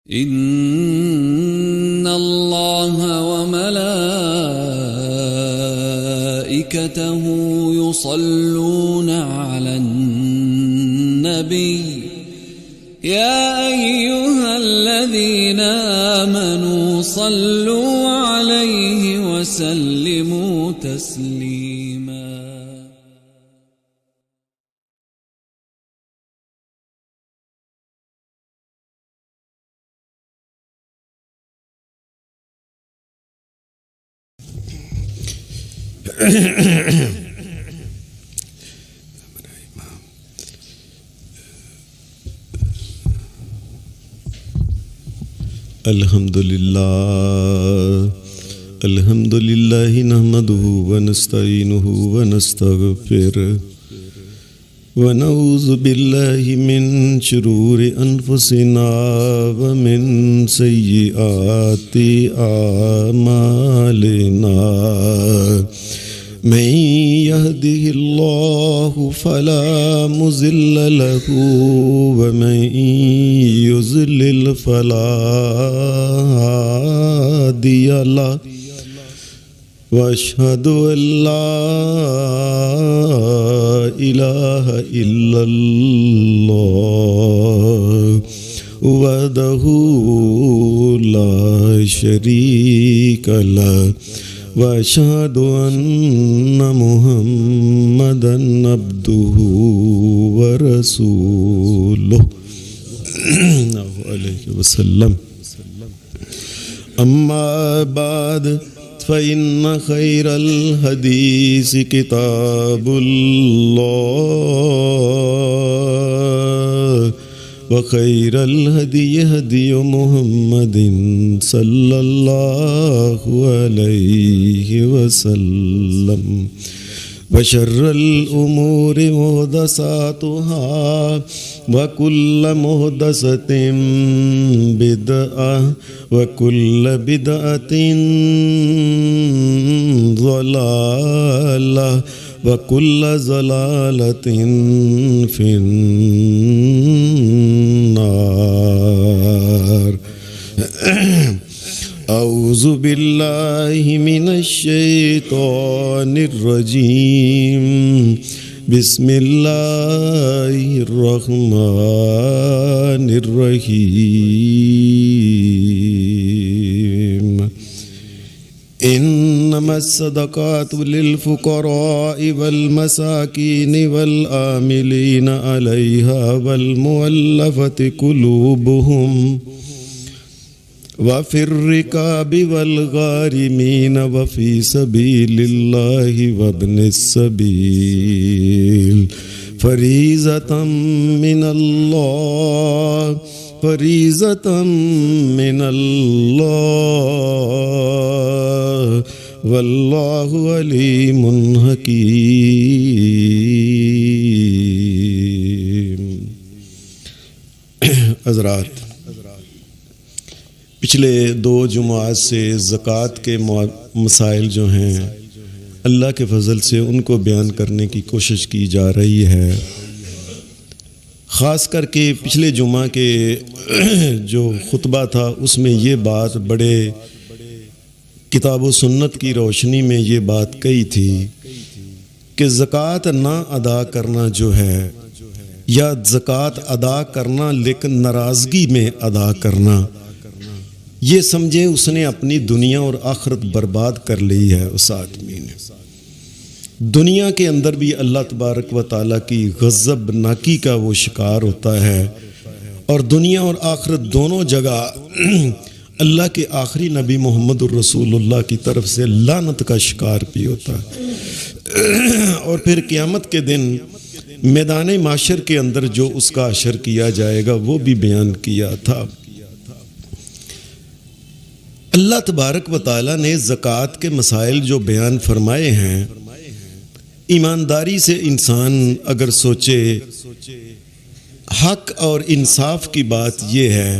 इन्नल्लाह व मलाइकतहु युसल्लूना अलन नबी या अय्युहल्लज़ीना आमनू सल्लू अलैहि व सल्लिमू तस्लीमा। अल्हम्दुलिल्लाह नहमदुहु व नस्तईनुहु व नस्तगफिरुह व नऊज़ु बिल्लाहि मिन शुरूरि अनफुसिना व मिन सय्यिआति आमालिना। मन यहदिहिल्लाहु फला मुज़िल्ल लहु व मन युज़लिल फला हादिय लहु व अशहदु अल्ला इलाहा इल्लल्लाह वहदहु ला शरीक लहु व अशहदु अन्ना मुहम्मदन अब्दुहु व रसूलुहु अलैहि वसल्लम। अम्मा बाद फ़इन्न खैरल हदीस किताबुल्लाह व खैरल हदी हदी मुहम्मदिन सल्लल्लाहु अलैहि वसल्लम व शर्रल उमूरि मुहदसातुहा व कुल्ल मुहदसतिन बिदअह व कुल्ल बिदअतिन ज़लालह व कुल्ल ज़लालतिन फिन्नार। औज़ु बिल्लाहि मिनश शैतानिर रजीम। बिस्मिल्लाहिर रहमानिर रहीम। इन्नमस सदक़ातु लिल फ़ुक़राइ वल मसाकीनि वल आमिलीन अलैहा वल मुअल्लफ़ति क़ुलूबुहुम व फ़िर रिकाबि वल गारिमीन व फ़ी सबीलिल्लाहि व इब्निस सबील फ़रीज़तम मिनल्लाह फ़रीज़तम मिनल्लाह वल्लाहु अलीमुन हकीम। हज़रात, पिछले दो जुमात से ज़कात के मसाइल जो हैं अल्लाह के फ़ज़ल से उनको बयान करने की कोशिश की जा रही है। ख़ास करके पिछले जुमा के जो खुतबा था उसमें ये बात बड़े किताब व सुन्नत की रोशनी में ये बात कही थी कि ज़कात ना अदा करना जो है या ज़कात अदा करना लेकिन नाराज़गी में अदा करना, ये समझे उसने अपनी दुनिया और आखिरत बर्बाद कर ली है। उस आदमी ने दुनिया के अंदर भी अल्लाह तबारक व ताला की गज़ब नाकी का वो शिकार होता है और दुनिया और आखिरत दोनों जगह अल्लाह के आखिरी नबी मोहम्मदुर रसूलुल्लाह की तरफ से लानत का शिकार भी होता है। और फिर क़यामत के दिन मैदान माशर के अंदर जो उसका अशर किया जाएगा वो भी बयान किया था। अल्लाह तबारक व ताला ने ज़कात के मसाइल जो बयान फरमाए हैं, ईमानदारी से इंसान अगर सोचे, हक और इंसाफ की बात यह है,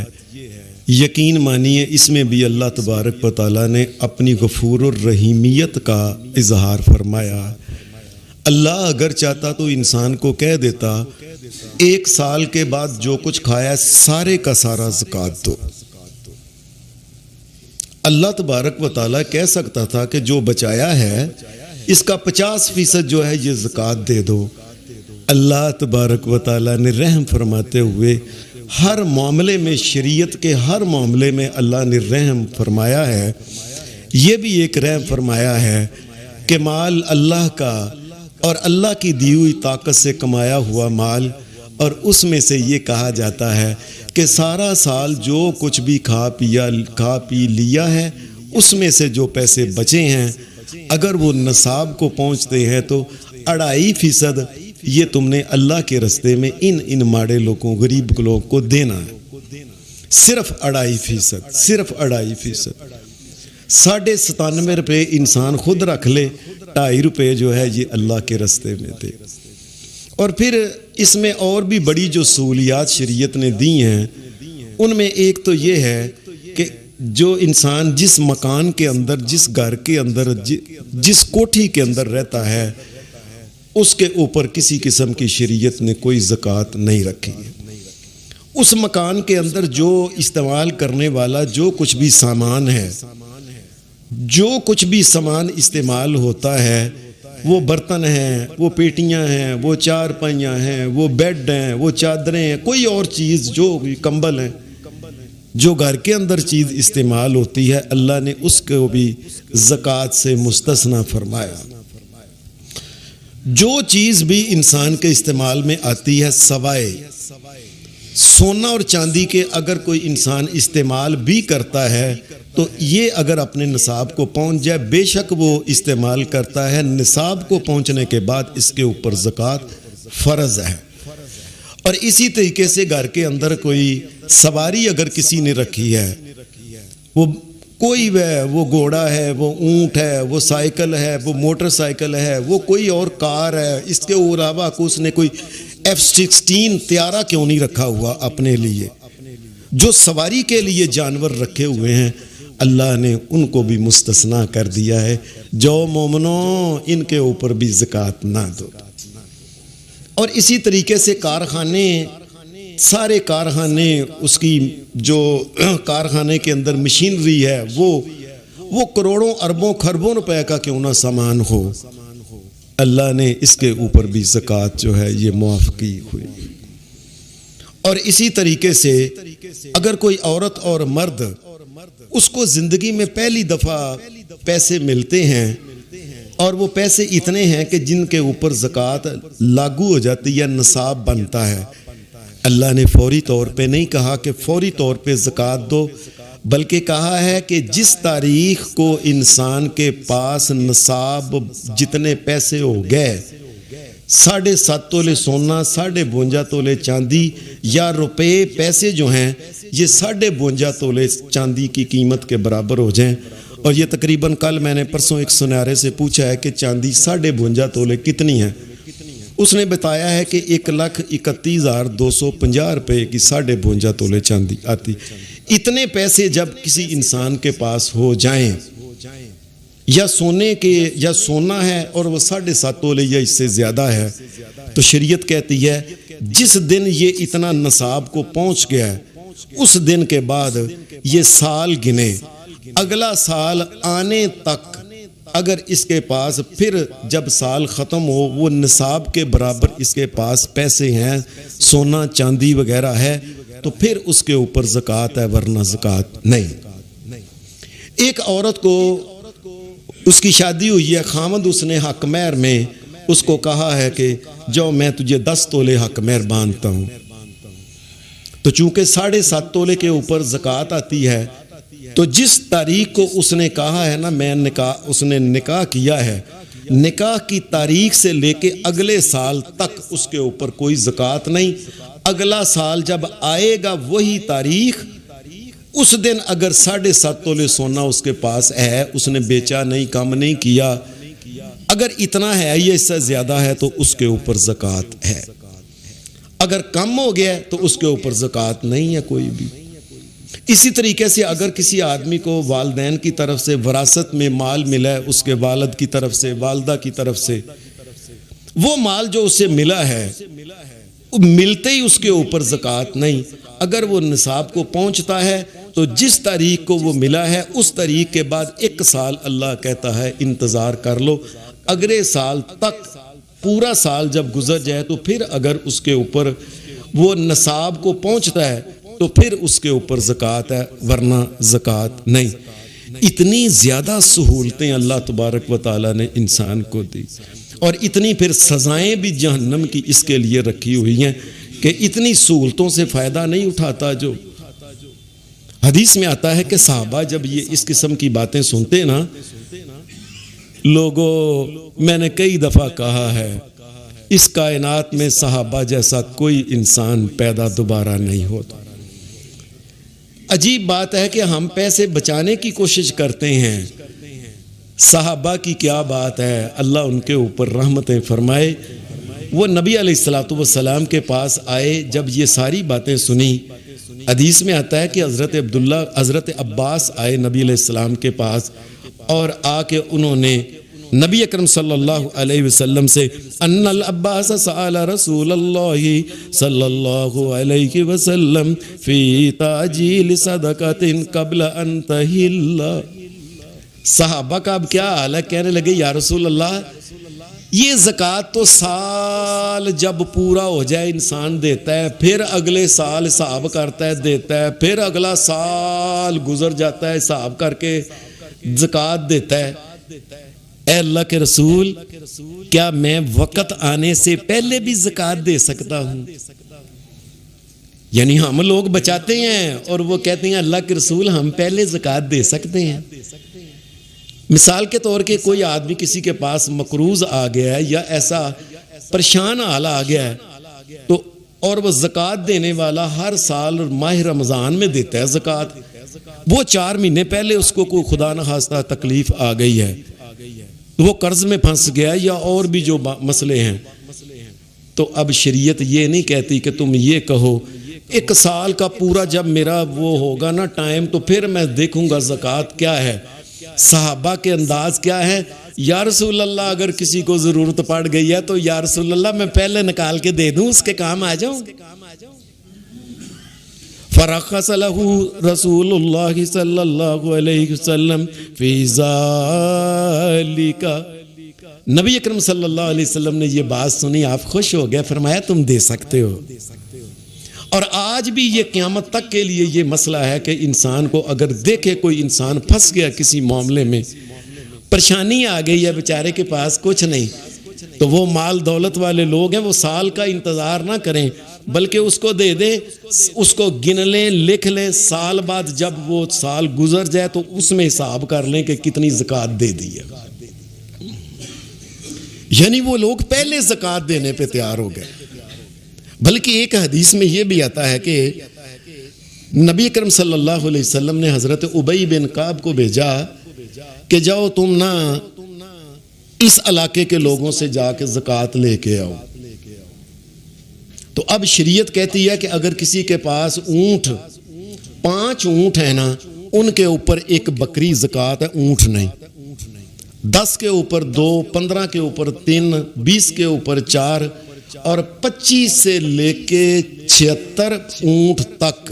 यकीन मानिए इसमें भी अल्लाह तबारक व ताला ने अपनी गफूर और रहीमियत का इजहार फरमाया। अल्लाह अगर चाहता तो इंसान को कह देता 1 साल के बाद जो कुछ खाया सारे का सारा ज़कात दो, अल्लाह तबारक व तआला कह सकता था कि जो बचाया है इसका 50% जो है ये ज़कात दे दो। अल्लाह तबारक व तआला ने रहम फरमाते हुए हर मामले में, शरीयत के हर मामले में अल्लाह ने रहम फरमाया है। ये भी एक रहम फरमाया है कि माल अल्लाह का और अल्लाह की दी हुई ताकत से कमाया हुआ माल, और उसमें से ये कहा जाता है कि सारा साल जो कुछ भी खा पी लिया है उसमें से जो पैसे बचे हैं अगर वो नसाब को पहुँचते हैं तो 2.5% ये तुमने अल्लाह के रास्ते में इन माड़े लोगों, गरीब लोगों को देना है। सिर्फ 2.5%, सिर्फ 2.5%। 97.5 रुपये इंसान खुद रख ले, 2.5 रुपये जो है ये अल्लाह के रास्ते में दे। और फिर इसमें और भी बड़ी जो सहूलियात शरीयत ने दी हैं उनमें एक तो ये है कि जो इंसान जिस मकान के अंदर, जिस घर के अंदर, जिस कोठी के अंदर रहता है उसके ऊपर किसी किस्म की शरीयत ने कोई ज़कात नहीं रखी है। उस मकान के अंदर जो इस्तेमाल करने वाला जो कुछ भी सामान है, जो कुछ भी सामान इस्तेमाल होता है, वो बर्तन हैं, वो पेटियां हैं, वो चारपाइयाँ हैं, वो बेड हैं, वो चादरें हैं, कोई और चीज़, जो कंबल हैं, जो घर के अंदर चीज़ इस्तेमाल होती है, अल्लाह ने उसको भी ज़कात से मुस्तस्ना फरमाया। जो चीज़ भी इंसान के इस्तेमाल में आती है सवाए सोना और चांदी के, अगर कोई इंसान इस्तेमाल भी करता है तो ये अगर अपने निसाब को पहुंच जाए, बेशक वो इस्तेमाल करता है, निसाब को पहुंचने के बाद इसके ऊपर ज़कात फ़र्ज़ है। और इसी तरीके से घर के अंदर कोई सवारी अगर किसी ने रखी है, वो कोई वह, वो घोड़ा है, वो ऊंट है, वो साइकिल है, वो मोटरसाइकिल है, वो कोई और कार है, इसके अलावा उसने कोई F-16 त्यारा क्यों नहीं रखा हुआ अपने लिए, जो सवारी के लिए जानवर रखे हुए हैं, अल्लाह ने उनको भी मुस्तस्ना कर दिया है। जो मोमनो इनके ऊपर भी ज़कात ना दो। और इसी तरीके से कारखाने, सारे कारखाने, उसकी जो कारखाने के अंदर मशीनरी है वो करोड़ों अरबों खरबों रुपए का क्यों ना सामान हो, अल्लाह ने इसके ऊपर भी ज़कात जो है ये मुआफ़ की हुई। और इसी तरीके से अगर कोई औरत और मर्द उसको ज़िंदगी में पहली दफ़ा पैसे मिलते हैं और वो पैसे इतने हैं कि जिनके ऊपर ज़कात लागू हो जाती है, नसाब बनता है, अल्लाह ने फौरी तौर पे नहीं कहा कि फौरी तौर पे ज़कात दो, बल्कि कहा है कि जिस तारीख को इंसान के पास नसाब जितने पैसे हो गए, 7.5 तोले सोना, 52 तोले चांदी या रुपए पैसे जो हैं ये 52 तोले चांदी की कीमत के बराबर हो जाएं। और ये तकरीबन कल मैंने परसों एक सुनारे से पूछा है कि चांदी 52 तोले कितनी है, उसने बताया है कि 1,31,250 रुपये की 52 तोले चांदी आती। इतने पैसे जब किसी इंसान के पास हो जाएं, या सोने के, या सोना है और वो 7.5 तोले या इससे ज़्यादा है, तो शरीयत कहती है जिस दिन ये इतना नसाब को पहुंच गया है उस दिन के बाद ये साल गिने, अगला साल आने तक अगर इसके पास फिर जब साल ख़त्म हो वो निसाब के बराबर इसके पास पैसे हैं, सोना चांदी वगैरह है, तो फिर उसके ऊपर ज़कात है, वरना ज़कात नहीं। एक औरत को उसकी शादी हुई है, खामद उसने हक महर में उसको कहा है कि जो मैं तुझे 10 तोले हक महर बांधता हूँ, तो चूंकि 7.5 तोले के ऊपर ज़कात आती है, तो जिस तारीख को उसने कहा है ना मैं निकाह, उसने निकाह किया है, निकाह की तारीख से लेके अगले साल तक उसके ऊपर कोई ज़कात नहीं। अगला साल जब आएगा वही तारीख, उस दिन अगर 7.5 तोले सोना उसके पास है, उसने बेचा नहीं, कम नहीं किया, अगर इतना है या इससे ज़्यादा है तो उसके ऊपर ज़कात है। अगर कम हो गया तो उसके ऊपर ज़कात नहीं है कोई भी। इसी तरीके से अगर किसी आदमी को वालिदैन की तरफ से विरासत में माल मिला है, उसके वालिद की तरफ से, वालिदा की तरफ से, वो माल जो उसे मिला है मिलते ही उसके ऊपर ज़कात नहीं। अगर वो निसाब को पहुंचता है तो जिस तारीख को वो मिला है उस तारीख के बाद 1 साल अल्लाह कहता है इंतज़ार कर लो, अगले साल तक पूरा साल जब गुजर जाए तो फिर अगर उसके ऊपर वो नसाब को पहुंचता है तो फिर उसके ऊपर ज़कात है, वरना ज़कात नहीं। इतनी ज़्यादा सहूलतें अल्लाह तबारक व तआला ने इंसान को दी और इतनी फिर सज़ाएं भी जहन्नम की इसके लिए रखी हुई हैं कि इतनी सहूलतों से फ़ायदा नहीं उठाता जो। हदीस में आता है कि सहाबा जब ये इस किस्म की बातें सुनते ना, लोगों मैंने कई दफ़ा कहा है इस कायनात में सहाबा जैसा कोई इंसान पैदा दोबारा नहीं होता। अजीब बात है कि हम पैसे बचाने की कोशिश करते हैं, सहाबा की क्या बात है, अल्लाह उनके ऊपर रहमतें फरमाए। वो नबी अलैहिस्सलातु वस्सलाम के पास आए, जब ये सारी बातें सुनी, हदीस में आता है कि हज़रत अब्बास आए नबी अलैहिस्सलाम के पास और आके उन्होंने नबी अकरम सल्लल्लाहु अलैहि वसल्लम से अन्नल अब्बास सअल रसूलल्लाहि सल्लल्लाहु अलैहि वसल्लम फी ताजील सदक़तिन क़ब्ल अन तहिल्ला। सहाबा का अब क्या हाल है, कहने लगे या रसूल अल्लाह, ये ज़कात तो साल जब पूरा हो जाए इंसान देता है, फिर अगले साल हिसाब करता है देता है, फिर अगला साल गुजर जाता है हिसाब करके ज़कात देता है। ऐ अल्लाह के रसूल, क्या मैं वक़्त आने से पहले भी ज़कात दे सकता हूँ? यानी हम लोग बचाते हैं और वो कहते हैं अल्लाह के रसूल हम पहले ज़कात दे सकते हैं। मिसाल के तौर के कोई आदमी किसी के पास मकरूज आ गया है या ऐसा परेशान हाल आ गया है तो और वो ज़कात देने वाला हर साल माह रमज़ान में देता है ज़कात, वो 4 महीने पहले उसको कोई खुदा न खास्ता तकलीफ आ गई है, वो कर्ज में फंस गया या और भी जो मसले हैं, तो अब शरीयत ये नहीं कहती कि तुम ये कहो 1 साल का पूरा जब मेरा वो होगा ना टाइम तो फिर मैं देखूंगा ज़कात क्या है। सहाबा के अंदाज क्या है, या रसूल अल्लाह अगर किसी को ज़रूरत पड़ गई है तो या रसूल अल्लाह मैं पहले निकाल के दे दूं, उसके काम आ जाऊं। फरख़्ख़स लहू रसूलुल्लाह सल्लल्लाहु अलैहि वसल्लम फी ज़ालिका। नबी अकरम सल्लल्लाहु अलैहि वसल्लम ने ये बात सुनी, आप खुश हो गए, फरमाया तुम दे सकते हो। और आज भी ये क़यामत तक के लिए ये मसला है कि इंसान को अगर देखे कोई इंसान फंस गया किसी मामले में, परेशानी आ गई है, बेचारे के पास कुछ नहीं, तो वो माल दौलत वाले लोग हैं, वो साल का इंतज़ार ना करें बल्कि उसको दे दे, उसको गिन लें, लिख लें, साल बाद जब वो साल गुजर जाए तो उसमें हिसाब कर लें कि कितनी ज़कात दे दी है। यानी वो लोग पहले ज़कात देने पे तैयार हो गए। बल्कि एक हदीस में ये भी आता है कि नबी करम सल्लल्लाहु अलैहि वसल्लम ने हज़रत उबई बिन काब को भेजा कि जाओ तुम ना इस इलाके के लोगों से जाके ज़कात लेके आओ। तो अब शरीयत कहती है कि अगर किसी के पास ऊँट 5 ऊँट है ना, उनके ऊपर 1 बकरी ज़कात है, ऊँट नहीं। 10 के ऊपर 2, 15 के ऊपर 3, 20 के ऊपर 4 और 25 से लेके 76 ऊँट तक।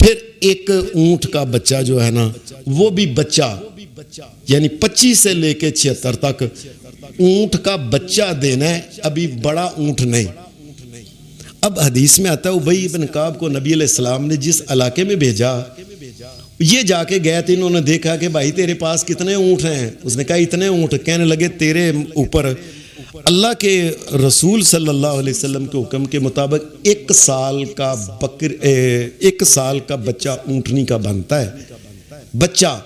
फिर 1 ऊँट का बच्चा जो है ना, वो भी बच्चा, यानी 25 से लेके 76 तक ऊँट का बच्चा देना है, अभी बड़ा ऊँट नहीं। अब हदीस में आता है उबई इब्न काब को नबी अलैहिस्सलाम ने जिस इलाके में भेजा, ये जाके गए थे, इन्होंने देखा कि भाई तेरे पास कितने ऊँट हैं? उसने कहा इतने ऊँट। कहने लगे तेरे ऊपर अल्लाह के रसूल सल्लल्लाहु अलैहि वसल्लम के हुक्म के मुताबिक 1 साल का 1 साल का बच्चा ऊँटनी का बनता है, बच्चा।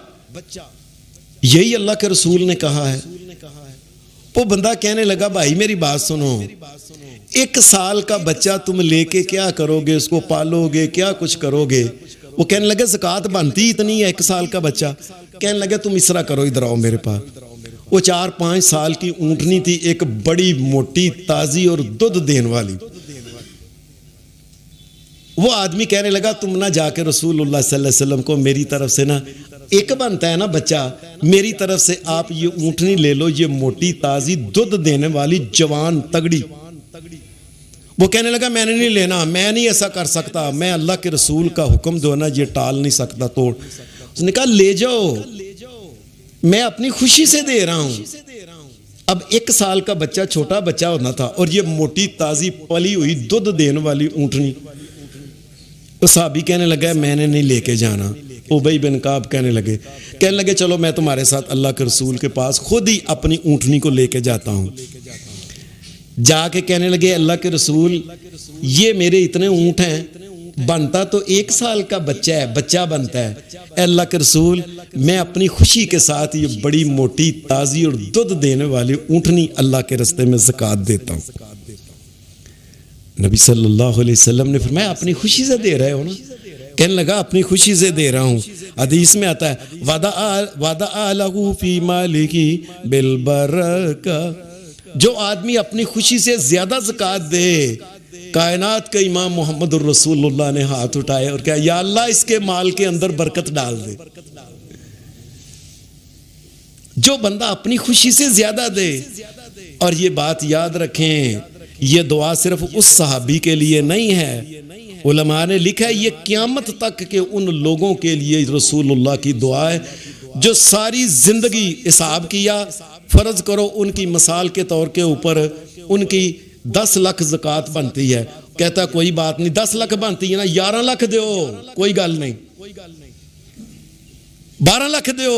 यही अल्लाह के रसूल ने कहा है। वो बंदा कहने लगा भाई मेरी बात सुनो, 1 साल का बच्चा तुम लेके क्या करोगे? उसको पालोगे, क्या कुछ करोगे? वो कहने लगे ज़कात बनती इतनी है 1 साल का बच्चा। कहने लगे तुम इस तरह करो, इधर आओ मेरे पास। वो 4-5 साल की ऊँटनी थी, एक बड़ी मोटी ताज़ी और दूध देने वाली। वो आदमी कहने लगा तुम ना जाके रसूलुल्लाह सल्लल्लाहु अलैहि वसल्लम को मेरी तरफ से ना 1 बनता है ना बच्चा, मेरी तरफ से आप ये ऊँटनी ले लो, ये मोटी ताज़ी दूध देने वाली जवान तगड़ी। वो कहने लगा मैंने नहीं लेना, मैं नहीं ऐसा कर सकता, मैं अल्लाह के रसूल का हुक्म जो है ना ये टाल नहीं सकता तोड़। उसने कहा ले जाओ, मैं अपनी खुशी से दे रहा हूं। अब 1 साल का बच्चा, छोटा बच्चा होना था, और ये मोटी ताजी पली हुई दूध देने वाली ऊंटनी। उस साहबी कहने लगा मैंने नहीं लेके जाना। उबई बिन काब कहने लगे चलो मैं तुम्हारे साथ अल्लाह के रसूल के पास खुद ही अपनी ऊंटनी को लेके जाता हूं। जाके कहने लगे अल्लाह के रसूल ये मेरे इतने ऊंट हैं, बनता तो 1 साल का बच्चा है, बच्चा बनता है। अल्लाह के रसूल मैं अपनी खुशी के साथ ये बड़ी मोटी ताजी और दूध देने वाली ऊंटनी अल्लाह के रास्ते में ज़कात देता हूं। नबी सल्लल्लाहु अलैहि वसल्लम ने फरमाया अपनी खुशी से दे रहे हो ना? कहने लगा अपनी खुशी से दे रहा हूं। हदीस में आता है वादा अलहू फी मालिकी बिल बरका, जो आदमी अपनी खुशी से ज्यादा ज़कात दे, कायनात के इमाम मोहम्मद रसूलुल्लाह ने हाथ उठाए और कहा या अल्लाह इसके माल के अंदर बरकत डाल दे। जो बंदा अपनी खुशी से ज्यादा दे, और ये बात याद रखें ये दुआ सिर्फ उस सहाबी के लिए नहीं है, उलमा ने लिखा है ये क़यामत तक के उन लोगों के लिए रसूलुल्लाह की दुआ है जो सारी जिंदगी हिसाब किया, फर्ज करो उनकी मिसाल के तौर के ऊपर उनकी 10 लाख ज़कात बनती है, कहता कोई बात नहीं 10 लाख बनती है ना 11 लाख दो, कोई गल नहीं 12 लाख दो,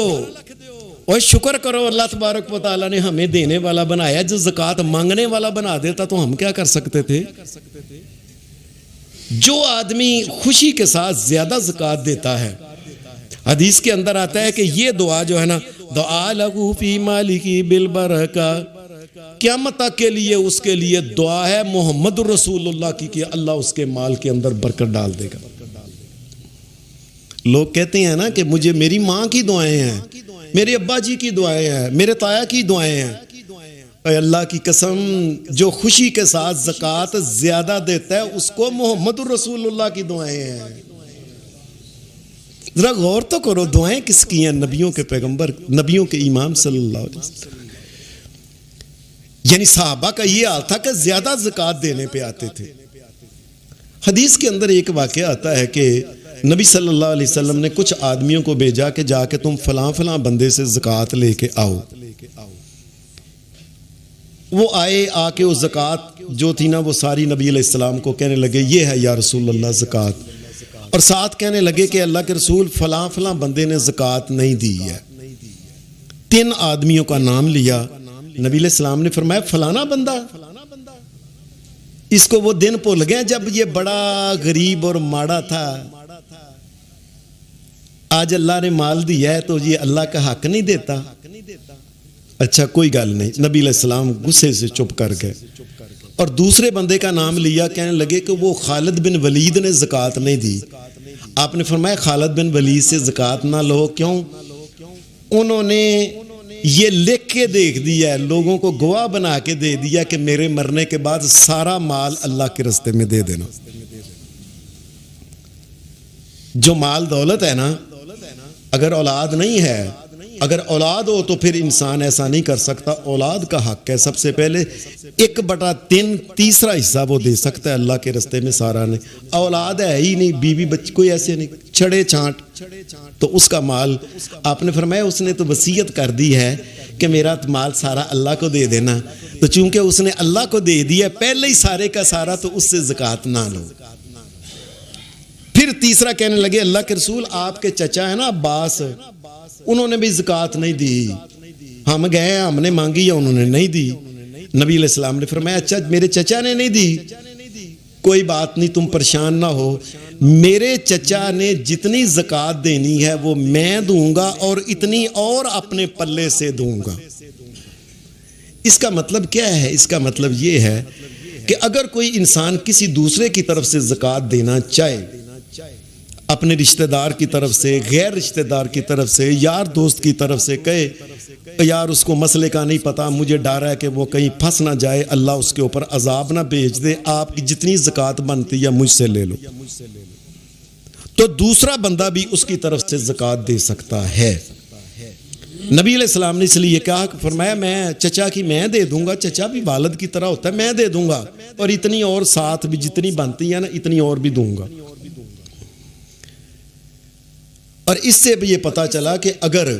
और शुक्र करो अल्लाह तबारक व तआला ने हमें देने वाला बनाया, जो ज़कात मांगने वाला बना देता तो हम क्या कर सकते थे। जो आदमी खुशी के साथ ज्यादा ज़कात देता है, हदीस के अंदर आता है कि ये दुआ जो है ना दुआ लगू फी मालिकी बिल बरका, क़यामत तक के लिए उसके लिए दुआ है मोहम्मद रसूलुल्लाह की कि अल्लाह उसके माल के अंदर बरकत डाल देगा। लोग कहते हैं ना कि मुझे मेरी माँ की दुआएं हैं, मेरे अब्बा जी की दुआएं हैं, मेरे ताया की दुआएं हैं। अल्लाह की कसम जो खुशी के साथ ज़कात ज्यादा देता है उसको मोहम्मद रसूलुल्लाह की दुआएं हैं। जरा गौर तो करो दुआएं किसकी हैं? नबियों के पैगंबर, नबियों के इमाम सल्लल्लाहु अलैहि वसल्लम। यानी सहाबा का ये हाल था कि ज्यादा ज़कात देने पे आते थे। हदीस के अंदर एक वाक़या आता है कि नबी सल्लल्लाहु अलैहि वसल्लम ने कुछ आदमियों को भेजा कि जाके तुम फलां फलां बंदे से ज़कात लेके आओ। वो आए, आके वो ज़कात जो थी ना वो सारी नबी अलैहिस्सलाम को कहने लगे ये है या रसूल अल्लाह ज़कात, और साथ कहने लगे कि अल्लाह के रसूल फलां फलां बंदे ने ज़कात नहीं दी है। 3 आदमियों का नाम लिया, नबी अलैहिस्सलाम ने फरमाया फलाना बंदा। इसको वो दिन भूल गए जब ये बड़ा गरीब और माड़ा था, आज अल्लाह ने माल दिया है तो ये अल्लाह का हक नहीं देता। अच्छा कोई गल नहीं, नबी अलैहिस्सलाम गुस्से से चुप कर गए। और दूसरे बंदे का नाम लिया, कहने लगे कि वो खालिद बिन वलीद ने ज़कात नहीं दी। आपने फरमाया खालिद बिन वलीद से ज़कात ना लो, क्यों? उन्होंने ये लिख के देख दिया, लोगों को गवाह बना के दे दिया कि मेरे मरने के बाद सारा माल अल्लाह के रास्ते में दे देना। जो माल दौलत है ना, अगर औलाद नहीं है, अगर औलाद हो तो फिर इंसान ऐसा नहीं कर सकता। औलाद का हक है सबसे पहले 1/3 तीसरा हिस्सा वो दे सकता है अल्लाह के रास्ते में, सारा नहीं। औलाद है ही नहीं, बीवी बच्चे कोई ऐसे नहीं, छड़े छांट, तो उसका माल आपने फरमाया उसने तो वसीयत कर दी है कि मेरा माल सारा अल्लाह को दे देना, तो चूंकि उसने अल्लाह को दे दिया पहले ही सारे का सारा, तो उससे ज़कात ना लो। फिर तीसरा कहने लगे अल्लाह के रसूल आपके चचा है ना अब्बास, उन्होंने भी ज़कात नहीं दी, हम गए हमने मांगी या उन्होंने नहीं दी। नबी अलैहिस्सलाम ने फरमाया अच्छा मेरे चचा ने नहीं दी, कोई बात नहीं तुम परेशान ना हो, मेरे चचा ने जितनी ज़कात देनी है वो मैं दूंगा और इतनी और अपने पल्ले से दूंगा। इसका मतलब क्या है? इसका मतलब ये है कि अगर कोई इंसान किसी दूसरे की तरफ से ज़कात देना चाहे, अपने रिश्तेदार की तरफ से, गैर रिश्तेदार की तरफ से, यार दोस्त की तरफ से, कहे यार उसको मसले का नहीं पता, मुझे डर है कि वो कहीं फंस ना जाए, अल्लाह उसके ऊपर अजाब ना भेज दे, आपकी जितनी ज़कात बनती है मुझसे ले लो, तो दूसरा बंदा भी उसकी तरफ से ज़कात दे सकता है। नबी अलैहिस्सलाम ने इसलिए कहा, फरमाया मैं चचा की मैं दे दूंगा, चचा भी वालिद की तरह होता है, मैं दे दूंगा, और इतनी और साथ भी जितनी बनती है ना इतनी और भी दूंगा। और इससे भी ये पता चला कि अगर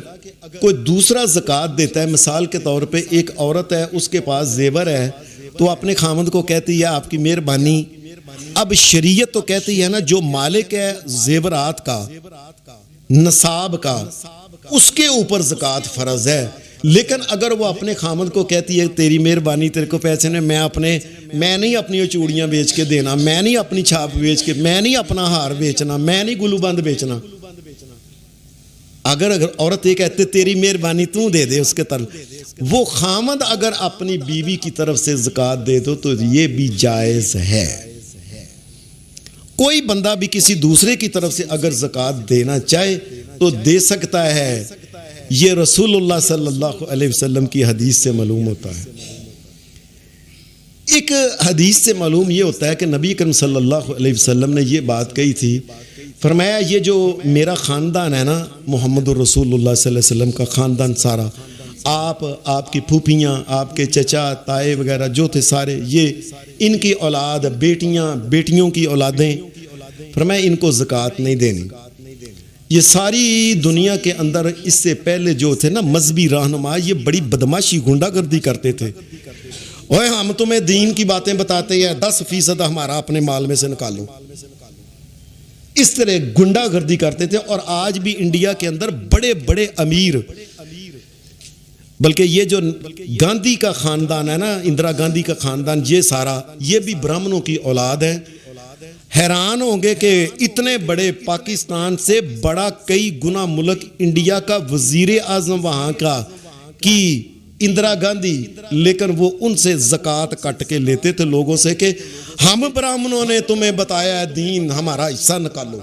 कोई दूसरा ज़कात देता है, मिसाल के तौर पे एक औरत है, उसके पास जेवर है, तो अपने खामद को कहती है आपकी मेहरबानी। अब शरीयत तो कहती है ना जो मालिक है जेवरात का, नसाब का, उसके ऊपर ज़कात फ़र्ज है। लेकिन अगर वो अपने खामद को कहती है तेरी मेहरबानी, तेरे को पैसे ने, मैं नहीं अपनी चूड़ियाँ बेच के देना, मैं नहीं अपनी छाप बेच के, मैं नहीं अपना हार बेचना, मैं नहीं गुलूबंद बेचना। अगर औरत ये कहते तेरी मेहरबानी तू दे दे उसके तरफ, वो खामद अगर अपनी बीवी की तरफ से ज़कात दे दो तो ये भी जायज़ है। कोई बंदा भी किसी दूसरे की तरफ से अगर ज़कात देना चाहे तो दे सकता है। ये रसूलुल्लाह सल्लल्लाहु अलैहि वसल्लम की हदीस से मालूम होता है। एक हदीस से मालूम ये होता है कि नबी करीम सल्लल्लाहु अलैहि वसल्लम ने ये बात कही थी, फरमाया ये जो मेरा ख़ानदान है ना, मोहम्मदुर रसूलुल्लाह सल्लल्लाहु अलैहि वसल्लम का ख़ानदान सारा, आपकी फूफियाँ, आपके चचा ताए वगैरह जो थे सारे, ये इनकी औलाद, बेटियाँ, बेटियों की औलादें, फरमाया इनको ज़कात नहीं देनी। ये सारी दुनिया के अंदर इससे पहले जो थे ना मजहबी रहनुमा, ये बड़ी बदमाशी गुंडागर्दी करते थे। ओए हम तुम्हें दीन की बातें बताते हैं, 10% हमारा अपने माल में से निकालो, इस तरह गुंडागर्दी करते थे। और आज भी इंडिया के अंदर बड़े बड़े अमीर, बल्कि ये जो गांधी का खानदान है ना, इंदिरा गांधी का खानदान, ये सारा ये भी ब्राह्मणों की औलाद है। हैरान होंगे कि इतने बड़े पाकिस्तान से बड़ा कई गुना मुल्क इंडिया का वजीर आजम वहां का कि इंदिरा गांधी, लेकिन वो उनसे ज़कात कट के लेते थे लोगों से कि हम ब्राह्मणों ने तुम्हें बताया है दीन, हमारा हिस्सा निकालो।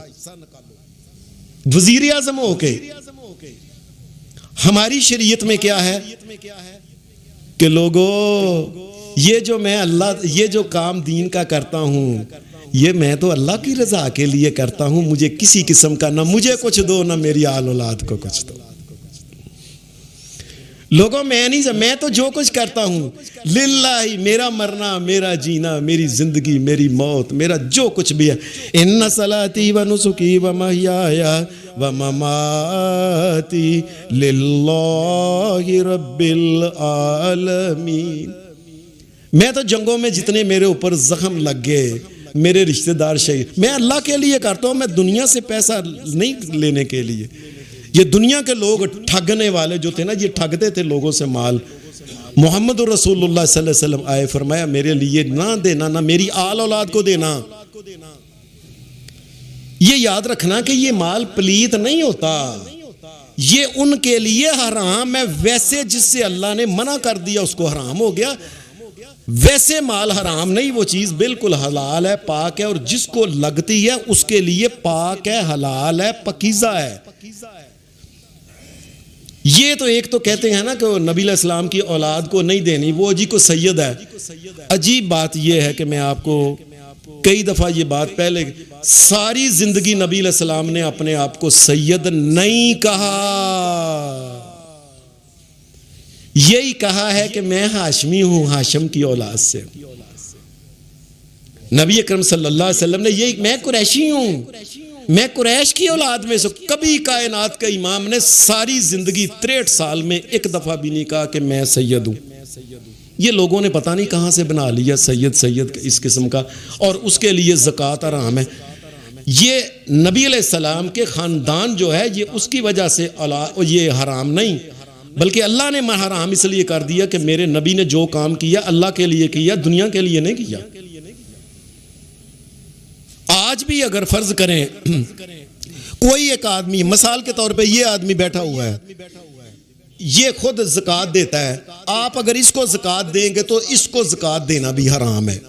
वजीर आजम होके हमारी शरीयत में क्या है कि लोगों ये जो मैं अल्लाह, ये जो काम दीन का करता हूं, ये मैं तो अल्लाह की रजा के लिए करता हूं, मुझे किसी किस्म का ना मुझे कुछ दो ना मेरी आल औलाद को कुछ दो। लोगों मैं तो जो कुछ करता हूं लिल्लाही, मेरा मरना, मेरा जीना, मेरी जिंदगी, मेरी मौत, मेरा जो कुछ भी है, इन्ना सलाती व नुसुकी व महयाया व ममाती लिल्लाहि रब्बिल आलमीन। मैं तो जंगों में जितने मेरे ऊपर जख्म लग गए, मेरे रिश्तेदार शहीद, मैं अल्लाह के लिए करता हूं, मैं दुनिया से पैसा नहीं लेने के लिए। ये दुनिया के लोग ठगने वाले जो थे ना, ये ठगते थे लोगों से माल। मोहम्मद रसूलुल्लाह सल्लल्लाहु अलैहि वसल्लम आए, फरमाया मेरे लिए ना देना, ना मेरी आल औलाद को देना। ये याद रखना कि ये माल पलीत नहीं होता, ये उनके लिए हराम है। वैसे जिससे अल्लाह ने मना कर दिया उसको हराम हो गया, वैसे माल हराम नहीं, वो चीज बिल्कुल हलाल है, पाक है, और जिसको लगती है उसके लिए पाक है, हलाल है, पकीज़ा है। ये तो एक तो कहते हैं ना कि नबी अलैहिस्सलाम की औलाद को नहीं देनी, वो जी को सैयद है। अजीब बात यह है कि मैं आपको कई दफा ये बात पहले, सारी जिंदगी नबी अलैहिस्सलाम ने अपने आप को सैयद नहीं कहा, यही कहा है कि मैं हाशमी हूं, हाशम की औलाद से। नबी अकरम सल्लल्लाहु अलैहि वसल्लम ने यही, मैं कुरैशी हूं, मैं कुरैश की औलाद में से। कभी कायनात का इमाम ने सारी जिंदगी 63 साल में एक दफा भी नहीं कहा कि मैं सैयद हूं। ये लोगों ने पता नहीं कहां से बना लिया सैयद इस किस्म का, और उसके लिए ज़कात हराम है। ये नबी अलैहिस्सलाम के खानदान जो है, ये उसकी वजह से ये हराम नहीं, बल्कि अल्लाह ने हराम इसलिए कर दिया कि मेरे नबी ने जो काम किया अल्लाह के लिए किया, दुनिया के लिए नहीं किया। आज भी अगर फर्ज करें कोई एक आदमी, मिसाल के तौर पे ये आदमी बैठा हुआ है, ये खुद ज़कात देता है, आप अगर इसको ज़कात देंगे तो इसको ज़कात देना भी हराम है।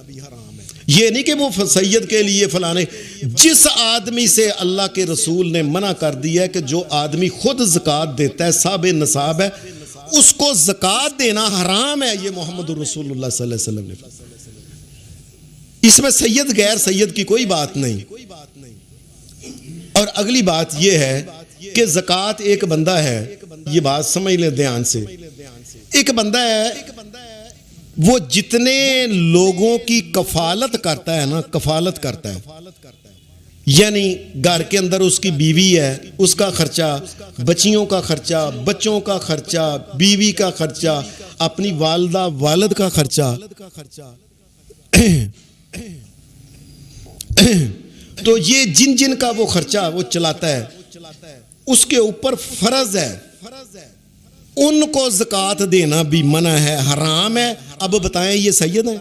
ये नहीं कि वो सैयद के लिए फलाने, जिस आदमी से अल्लाह के रसूल ने मना कर दिया है कि जो आदमी खुद ज़कात देता है, साबे नसाब है, उसको ज़कात देना हराम है। ये मोहम्मद रसूलुल्लाह सल्लल्लाहु अलैहि वसल्लम ने, इसमें सैयद गैर सैयद की कोई बात नहीं। और अगली बात यह है कि ज़कात एक बंदा है, ये बात समझ ले ध्यान से, एक बंदा है वो जितने लोगों की कफालत करता है ना, कफालत करता है, यानी घर के अंदर उसकी बीवी है, उसका खर्चा, बच्चियों का खर्चा, बच्चों का खर्चा, बीवी का खर्चा, अपनी वालदा वालिद का खर्चा, तो ये जिन जिन का वो खर्चा वो चलाता है, उसके ऊपर फर्ज है उनको ज़कात देना भी मना है, हराम है। अब बताएं ये सैयद है?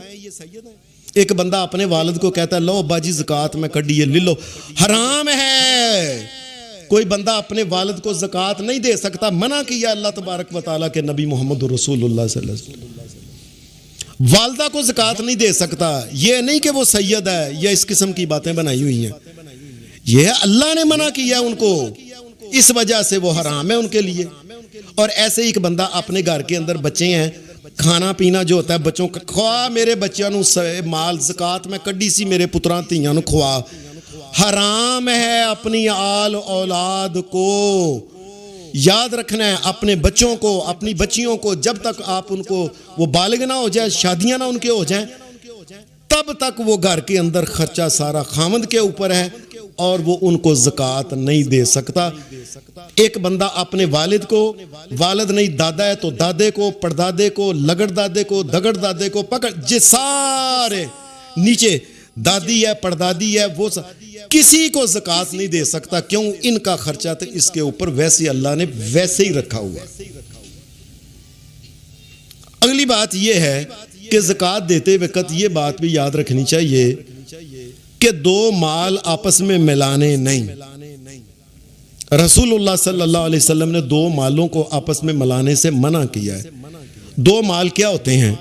एक बंदा अपने वालिद को कहता है लो अब्बा जी ज़कात में कढ़िए ले लो, हराम है। कोई बंदा अपने वालिद को ज़कात नहीं दे सकता, मना किया अल्लाह तबारक व तआला के नबी मोहम्मद रसूलुल्लाह सल्लल्लाहु अलैहि वसल्लम। वालदा को ज़कात नहीं दे सकता, ये नहीं कि वो सैयद है या इस किस्म की बातें बनाई हुई हैं, ये अल्लाह ने मना किया उनको, इस वजह से वो हराम है उनके लिए। और ऐसे ही एक बंदा अपने घर के अंदर बच्चे हैं, खाना पीना जो होता है बच्चों का, खुआ मेरे बच्चों को माल ज़कात में कड्डी सी मेरे पुत्रां धीयां नूं खुआ, हराम है। अपनी आल औलाद को याद रखना है, अपने बच्चों को, अपनी बच्चियों को, जब तक आप उनको वो बालिग ना हो जाए, शादियां ना उनके हो जाएं, तब तक वो घर के अंदर खर्चा सारा खामद के ऊपर है और वो उनको ज़कात नहीं दे सकता। एक बंदा अपने वालिद को, वालिद नहीं दादा है तो दादे को, परदादे को, लगड़ दादे को, दगड़ दादे को पकड़, जे सारे नीचे दादी है, परदादी है, वो किसी को ज़कात नहीं दे सकता। क्यों? इनका खर्चा तो इसके ऊपर वैसे अल्लाह ने वैसे ही रखा हुआ। अगली बात यह है कि ज़कात देते वक्त ये बात भी याद रखनी चाहिए कि दो माल आपस में मिलाने नहीं। रसूलुल्लाह सल्लल्लाहु अलैहि वसल्लम ने दो मालों को आपस में मिलाने से मना किया है। दो माल क्या होते हैं?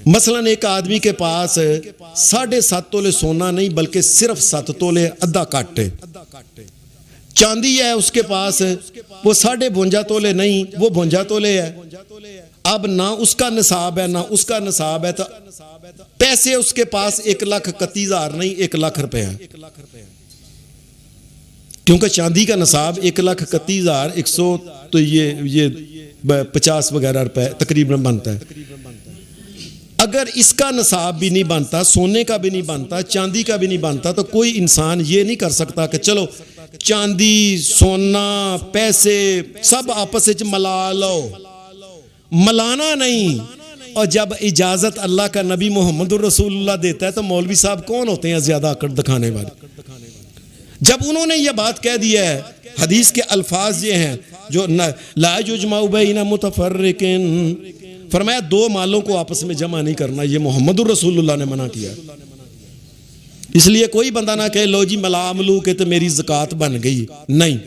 मसलन एक आदमी के पास 7.5 तोले सोना नहीं बल्कि सिर्फ 7 तोले अद्धा काटे चांदी है उसके पास, वो 52.5 तोले नहीं, वो 52 तोले है। अब ना उसका निसाब है ना उसका निसाब है, तो पैसे उसके पास 1,31,000 नहीं 1 लाख रुपए है, क्योंकि चांदी का निसाब 1,31,100 तो ये 50 वगैरह रुपए तकरीबन बनता है। अगर इसका निसाब भी नहीं बनता, सोने का भी नहीं बनता, चांदी का भी नहीं बनता, तो कोई इंसान ये नहीं कर सकता कि चलो चांदी सोना पैसे सब आपस में मिला लो, मलाना नहीं। और जब इजाजत अल्लाह का नबी मोहम्मद रसूलुल्लाह देता है तो मौलवी साहब कौन होते हैं ज्यादा अकड़ दिखाने वाले? जब उन्होंने ये बात कह दी है, हदीस के अल्फाज ये हैं जो ला युजमाउ बैना मुतफर्रिकिन, फरमाया दो मालों को आपस में जमा नहीं करना, ये मोहम्मद रसूलुल्लाह ने मना किया। इसलिए कोई बंदा ना कहे लो जी मला मलू के तो मेरी ज़कात बन गई, नहीं।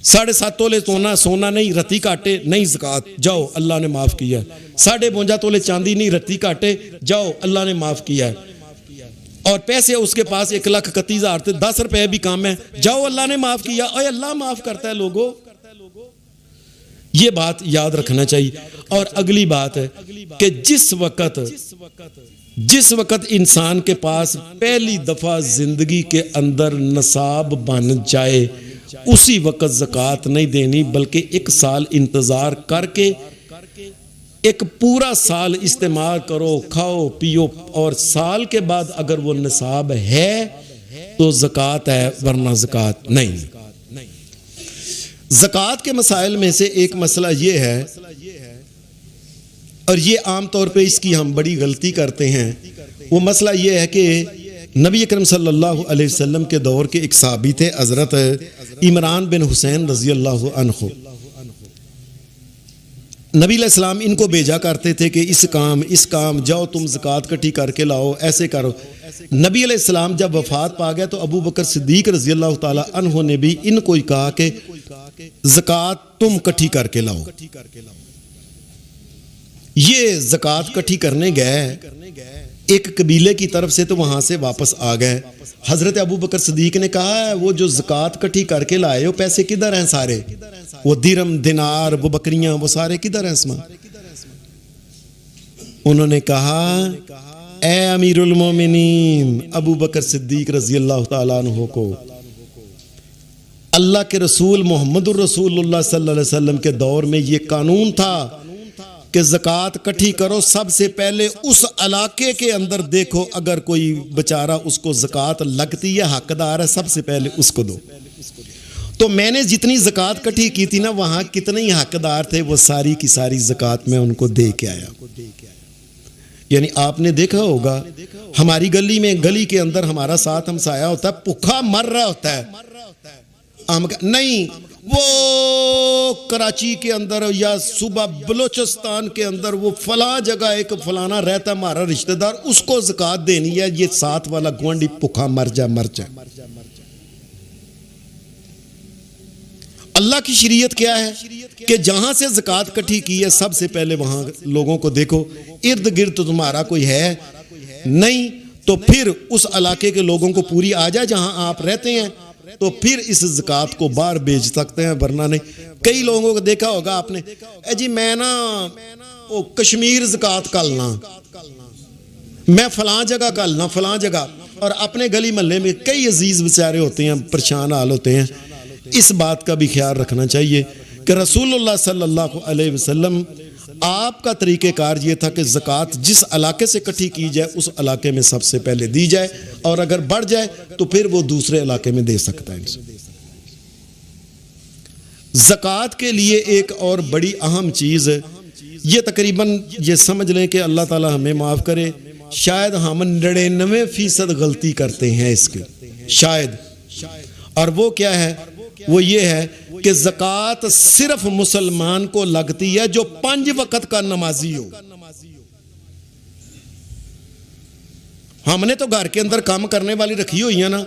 7.5 तोले सोना नहीं, रत्ती काटे नहीं ज़कात, जाओ अल्लाह ने माफ किया। 52.5 तोले चांदी नहीं, रत्ती काटे, जाओ अल्लाह ने माफ किया। और पैसे उसके पास 1,31,000 थे, 10 रुपए भी कम है, जाओ अल्लाह ने माफ किया। और अल्लाह माफ करता है लोगों, ये बात याद रखना चाहिए। और अगली बात है कि जिस वक्त इंसान के पास पहली दफा जिंदगी के अंदर नसाब बन जाए, उसी वक्त ज़कात नहीं देनी, बल्कि 1 साल इंतजार करके एक पूरा साल इस्तेमाल करो, खाओ पियो, और साल के बाद अगर वो निसाब है तो ज़कात है, वरना ज़कात नहीं। ज़कात के मसाइल में से एक मसला ये है, और ये आम तौर पे इसकी हम बड़ी गलती करते हैं, वो मसला ये है कि नबी अकरम सल्लल्लाहु अलैहि वसल्लम के दौर के एक सहाबी थे हज़रत इमरान बिन हुसैन रज़ी अल्लाहु अन्हु। नबी अलैहिस्सलाम इनको भेजा करते थे कि इस काम जाओ तुम ज़कात इकट्ठी करके लाओ, ऐसे करो। नबी अलैहिस्सलाम जब वफात पा गया तो अबू बकर सिद्दीक रज़ी अल्लाह ताला अन्हु ने भी इनको ही कहा कि ज़कात तुम इकट्ठी करके लाओ। ये ज़कात इकट्ठी करने गए एक कबीले की तरफ से, तो वहां से वापस आ गए। हजरत अबू बकर सिद्दीक ने कहा वो जो ज़कात इकट्ठी करके लाए हो पैसे किधर हैं सारे? वो दिरम दिनार वो बकरियां वो सारे किधर हैं इसमें? उन्होंने कहा ए अमीरुल मोमिनीन अबू बकर सिद्दीक रज़ी अल्लाह ताला अन्हु को, अल्लाह के रसूल मोहम्मदुर रसूलुल्लाह सल्लल्लाहु अलैहि वसल्लम के दौर में ये कानून था कि ज़कात इकट्ठी करो, सबसे पहले उस इलाके के अंदर देखो अगर कोई बेचारा उसको ज़कात लगती है, हकदार है, सबसे पहले उसको दो। तो मैंने जितनी ज़कात इकट्ठी की थी ना, वहाँ कितने ही हकदार थे, वो सारी की सारी ज़कात मैं उनको दे के आया। यानी आपने देखा होगा हमारी गली में, गली के अंदर हमारा साथ हमसाया होता है, भूखा मर रहा होता है, हम नहीं, वो कराची के अंदर या सुबह बलोचिस्तान के अंदर वो फला जगह एक फलाना रहता है हमारा रिश्तेदार, उसको ज़कात देनी है, ये साथ वाला गुआंढी भूखा मर जाए। अल्लाह की शरीयत क्या है कि जहां से ज़कात इकट्ठी की है, सबसे पहले वहां लोगों को देखो, इर्द गिर्द तो तुम्हारा कोई है नहीं, तो फिर उस इलाके के लोगों को पूरी आ जाए जहां आप रहते हैं, तो फिर इस ज़कात को बाहर बेच सकते हैं, वरना नहीं। कई लोगों को देखा होगा आपने, जी मैं ना वो कश्मीर ज़कात कलना, मैं फलां जगह कलना, फलां जगह, और अपने गली मोहल्ले में कई अजीज बेचारे होते हैं, परेशान हाल होते हैं। इस बात का भी ख्याल रखना चाहिए कि रसूलुल्लाह सल्लल्लाहु अलैहि वसल्लम आपका तरीक़ेकार ये था कि ज़कात जिस इलाके से इकट्ठी की जाए उस इलाके में सबसे पहले दी जाए, और अगर बढ़ जाए तो फिर वो दूसरे इलाके में दे सकता है। ज़कात के लिए एक और बड़ी अहम चीज़, ये तकरीबन ये समझ लें कि अल्लाह ताला हमें माफ़ करे, शायद हम 99% गलती करते हैं इसके, शायद। और वो क्या है, वो ये है कि ज़कात सिर्फ मुसलमान को लगती है जो 5 वक्त का नमाजी हो। हमने तो घर के अंदर काम करने वाली रखी हुई है ना,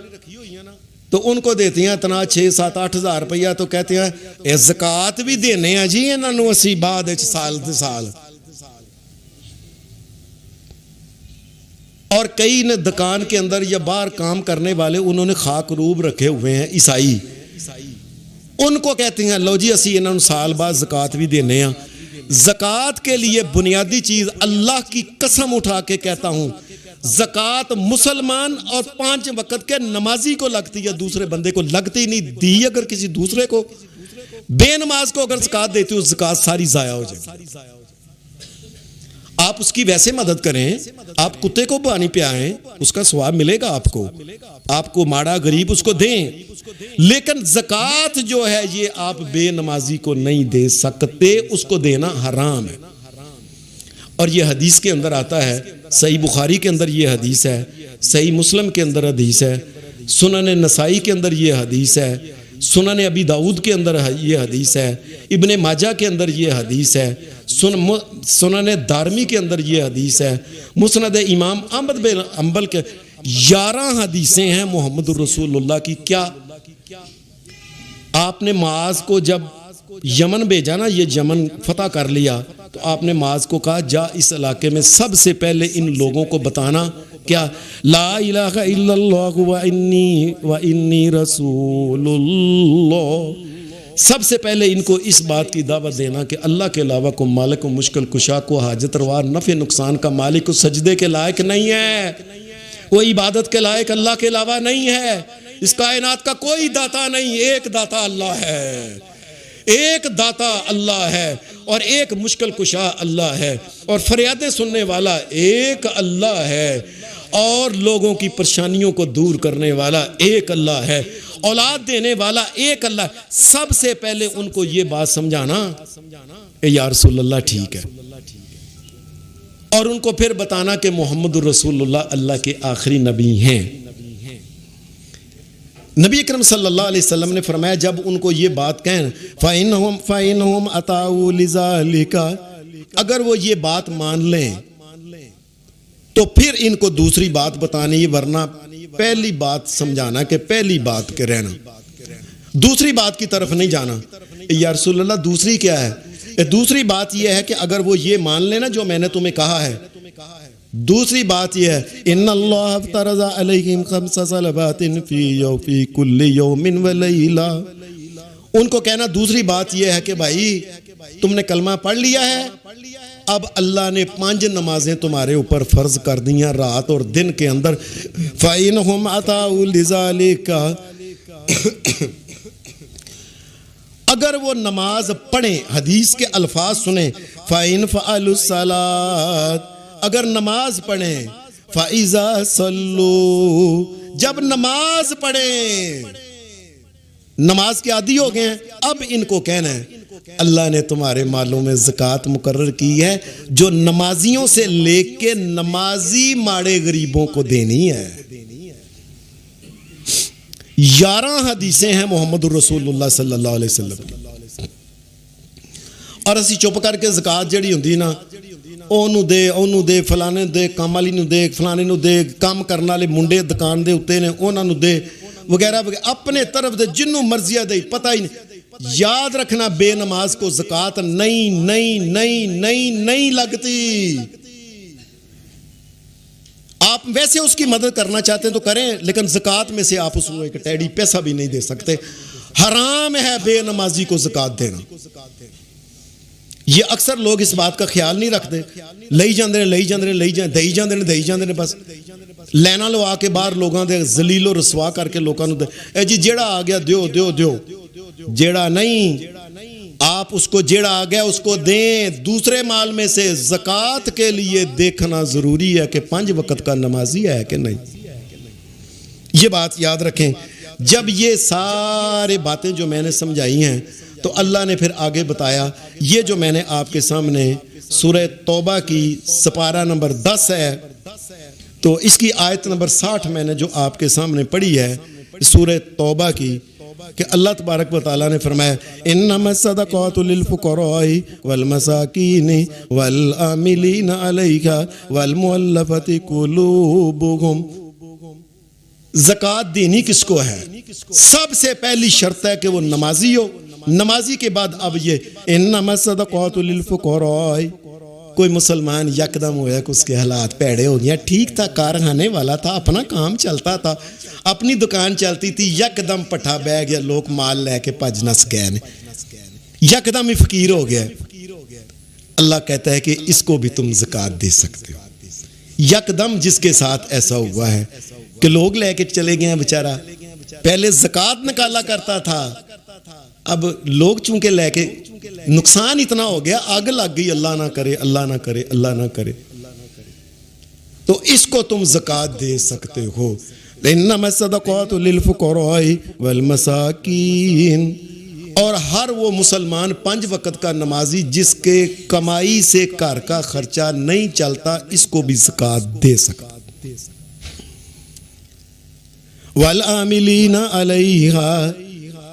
तो उनको देती हैं इतना 6, 7, 8 हज़ार रुपया, तो कहते हैं ज़कात भी देने हैं जी इन्होंने असी बाद साल दे साल। और कई ने दुकान के अंदर या बाहर काम करने वाले, उन्होंने खाक रूब रखे हुए हैं ईसाई, उनको कहते हैं लो जी असी इन्होंने साल बाद ज़कात भी देने हैं। ज़कात के लिए बुनियादी चीज़, अल्लाह की कसम उठा के कहता हूँ, ज़कात मुसलमान और 5 वक्त के नमाजी को लगती है, दूसरे बंदे को लगती नहीं। दी अगर किसी दूसरे को, बेनमाज को अगर ज़कात देती हो, ज़कात सारी ज़ाया हो जाए। आप उसकी वैसे मदद करें, आप कुत्ते को पानी पियाएं, उसका स्वाब मिलेगा आपको, आपको माड़ा गरीब उसको दें, लेकिन ज़कात जो है ये आप बेनमाजी को नहीं दे सकते, उसको देना हराम है। और ये हदीस के अंदर आता है, सही बुखारी के अंदर ये हदीस है, सही मुस्लिम के अंदर हदीस है, सुनन नसाई के अंदर ये हदीस है, सुनन अबी दाऊद के अंदर ये हदीस है, इब्ने माजा के अंदर ये हदीस है, सुनन दारमी के अंदर ये हदीस है, मुस्नद इमाम अहमद बिन हंबल के 11 हदीसें हैं मोहम्मद रसूलुल्लाह की। क्या आपने माज को जब यमन भेजा ना, ये यमन फतह कर लिया, तो आपने माज को कहा जा इस इलाके में सबसे पहले इन लोगों को बताना क्या, ला इलाहा इल्लल्लाह व इन्नी रसूलुल्लाह। सबसे पहले इनको इस बात की दावत देना कि अल्लाह के अलावा को मालिक, मुश्किल कुशा, को हाजत रवा, नफ़े नुकसान का मालिक, को सजदे के लायक नहीं है, वो इबादत के लायक अल्लाह के अलावा नहीं है, इस कायनात का कोई दाता नहीं, एक दाता अल्लाह है, एक दाता अल्लाह है, और एक मुश्किल कुशा अल्लाह है, और फरियादें सुनने वाला एक अल्लाह है, और लोगों की परेशानियों को दूर करने वाला एक अल्लाह है, औलाद देने वाला एक अल्लाह। सबसे पहले उनको ये बात समझाना या रसूलुल्लाह ठीक है, और उनको फिर बताना कि मोहम्मद रसूलुल्लाह अल्लाह के आखिरी नबी हैं। नबी अकरम सल्लल्लाहु अलैहि वसल्लम ने फरमाया, जब उनको ये बात कहें, फ़इन्नहुम अताऊ लिज़ालिका, अगर वो ये बात मान लें तो फिर इनको दूसरी बात बतानी, वरना पहली बात समझाना कि पहली बात के रहना, दूसरी बात की तरफ नहीं जाना। या रसूलल्लाह दूसरी क्या है? दूसरी बात यह है कि अगर वो ये मान लेना जो मैंने तुम्हें कहा है, दूसरी बात यह है, इन्नल्लाह फ़रज़ अलैहिम ख़म्सा सलवातिन फ़ी कुल्लि यौमिन व लैला। उनको कहना दूसरी बात यह है कि भाई तुमने कलमा पढ़ लिया है, अब अल्लाह ने 5 नमाजें तुम्हारे ऊपर फ़र्ज कर दी हैं रात और दिन के अंदर। फ़इन्नहुम अताऊ लिज़ालिका, अगर वो नमाज पढ़े, हदीस के अल्फाज सुने, फ़ाइन फ़अलुस सलात, अगर नमाज पढ़े, फ़ाइज़ा सल्लू, जब नमाज पढ़े, नमाज के आदी हो गए हैं, अब इनको कहना है अल्लाह ने तुम्हारे मालों में ज़कात मुकर्रर की है जो नमाजियों से लेके नमाजी माड़े गरीबों को देनी है। 11 हदीसें हैं मोहम्मद रसूलुल्लाह सल्लल्लाहु अलैहि वसल्लम की, और असी चुप करके ज़कात जड़ी हुंदी ना, ओनू दे फलाने दे, काम वाली नूं दे, फलाने नूं दे, काम करने वाले मुंडे दुकान दे उत्ते ने उन्हां नूं दे, वगैरह वगैरह, अपने तरफ दे जिन्नू मर्जी दे, पता ही नहीं। याद रखना, बेनमाज को ज़कात नहीं नहीं नहीं नहीं नहीं लगती। आप वैसे उसकी मदद करना चाहते हैं तो करें, लेकिन ज़कात में से आप उसको एक टेढ़ी पैसा भी नहीं दे सकते। हराम है बेनमाजी को ज़कात देना। ये अक्सर लोग इस बात का ख्याल नहीं रखते, लई जाते हैं दई जाते हैं, बस लैना लवा के बाहर लोगों के जलीलो रसवा करके लोगों को ए जी जेड़ा आ गया दियो दियो दियो, जेड़ा नहीं आप उसको जेड़ा आ गया उसको दें। दूसरे माल में से ज़कात के लिए देखना ज़रूरी है कि 5 वक्त का नमाजी है कि नहीं। ये बात याद रखें। जब ये सारे बातें जो मैंने समझाई हैं तो अल्लाह ने फिर आगे बताया, ये जो मैंने आपके सामने सूरह तौबा की सपारा नंबर 10 है, तो इसकी आयत नंबर 60 मैंने जो आपके सामने पढ़ी है सूरह तौबा की, कि अल्लाह तबारक व तआला ने फरमाया इन्नमा सदक़ातु लिल फुक़राई वल मसाकीन वल आमिलीन अलैहा वल मुअल्लफति कुलूबुहुम। ज़कात देनी किसको है? सबसे पहली शर्त है कि वो नमाजी हो। नमाजी के बाद अब ये इन्नमा सदक़ातु लिल फुक़राई, कोई मुसलमान यकदम होया कि उसके हालात पैड़े हो गए, ठीक था, कारखाने वाला था, अपना काम चलता था, अपनी दुकान चलती थी, यकदम पट्ठा बह गया, लोग माल लेके भज नस गए ने, यकदम ही फकीर हो गया। अल्लाह कहता है कि इसको भी तुम ज़कात दे सकते हो। यकदम जिसके साथ ऐसा हुआ है कि लोग लेके चले गए हैं, बेचारा पहले ज़कात निकाला करता था, अब लोग चूंकि लेके नुकसान इतना हो गया, आग लग गई, अल्लाह ना करे अल्लाह ना करे अल्लाह ना करे, तो इसको तुम ज़कात दे सकते हो। इन्नमा सदक़ातु लिल फुक़राई वल मसाकीन, और हर वो मुसलमान 5 वक्त का नमाजी जिसके कमाई से घर का खर्चा नहीं चलता, इसको भी ज़कात दे सकता। वल आमिलीना अलैहा,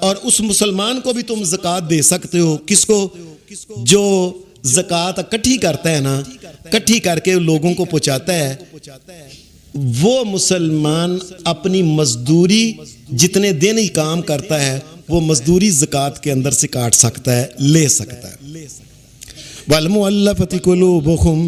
और उस मुसलमान को भी तुम ज़कात दे सकते हो। किसको? जो ज़कात इकट्ठी करता है ना, इकट्ठी करके लोगों को पहुंचाता है, वो मुसलमान अपनी मजदूरी जितने दिन ही काम करता है वो मजदूरी ज़कात के अंदर से काट सकता है, ले सकता है। वल मुअल्लफति कुलूबुहुम,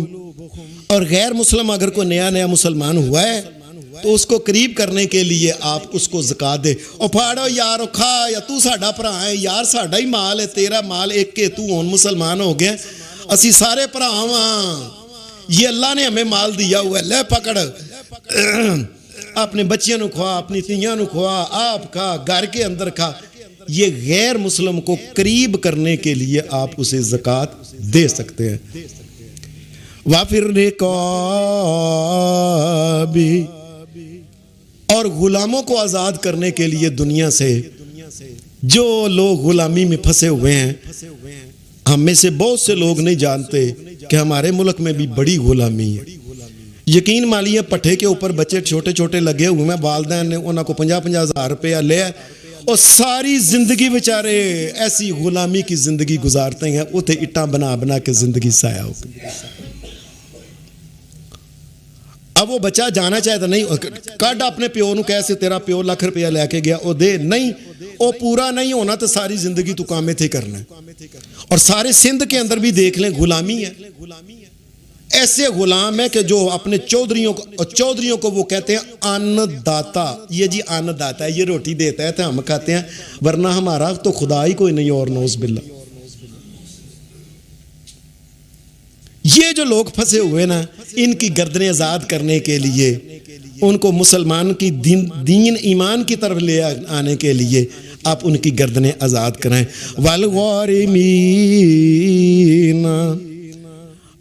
और गैर मुस्लिम अगर कोई नया मुसलमान हुआ है तो उसको करीब करने के लिए आप उसको ज़कात दे। और फाड़ो यार खा, या तू साडा भरा है यार, साडा ही माल है, तेरा माल एक के, तू हुण मुसलमान हो गया, असी सारे भरा वां, ये अल्लाह ने हमें माल दिया हुआ है, ले पकड़, अपने बच्चियों को खुआ, अपनी तियां को खुआ, आप खा, घर के अंदर खा। ये गैर मुस्लिम को करीब करने के लिए आप उसे ज़कात दे सकते हैं। वाफिर रिकाबी, और गुलामों को आज़ाद करने के लिए दुनिया से जो लोग गुलामी में फंसे हुए हैं, हम में से बहुत से लोग नहीं जानते कि हमारे मुल्क में भी बड़ी गुलामी है। यकीन मानिए पट्ठे के ऊपर बच्चे छोटे छोटे लगे हुए हैं, वालदैन ने उन्होंने 50-50 हज़ार रुपया लिया और सारी जिंदगी बेचारे ऐसी गुलामी की जिंदगी गुजारते हैं, उथे इट्टा बना बना के जिंदगी साया हो। अब वो बच्चा जाना चाहे तो नहीं, कड अपने प्यो नूं कह से तेरा प्यो लाख रुपया लैके गया, वो दे, नहीं, वो पूरा नहीं होना तो सारी जिंदगी तू काम थे करना है। और सारे सिंध के अंदर भी देख लें गुलामी है, ऐसे गुलाम है कि जो अपने चौधरियों को वो कहते हैं अन्नदाता। ये जी अन्नदाता है, ये रोटी देता है तो हम खाते हैं, वरना हमारा तो खुदा ही कोई नहीं और नौज बिल्ला। ये जो लोग फंसे हुए ना, इनकी गर्दनें आज़ाद करने के लिए, उनको मुसलमान की दीन ईमान की तरफ ले आने के लिए आप उनकी गर्दनें आज़ाद कराएं। वलगौरिमीन,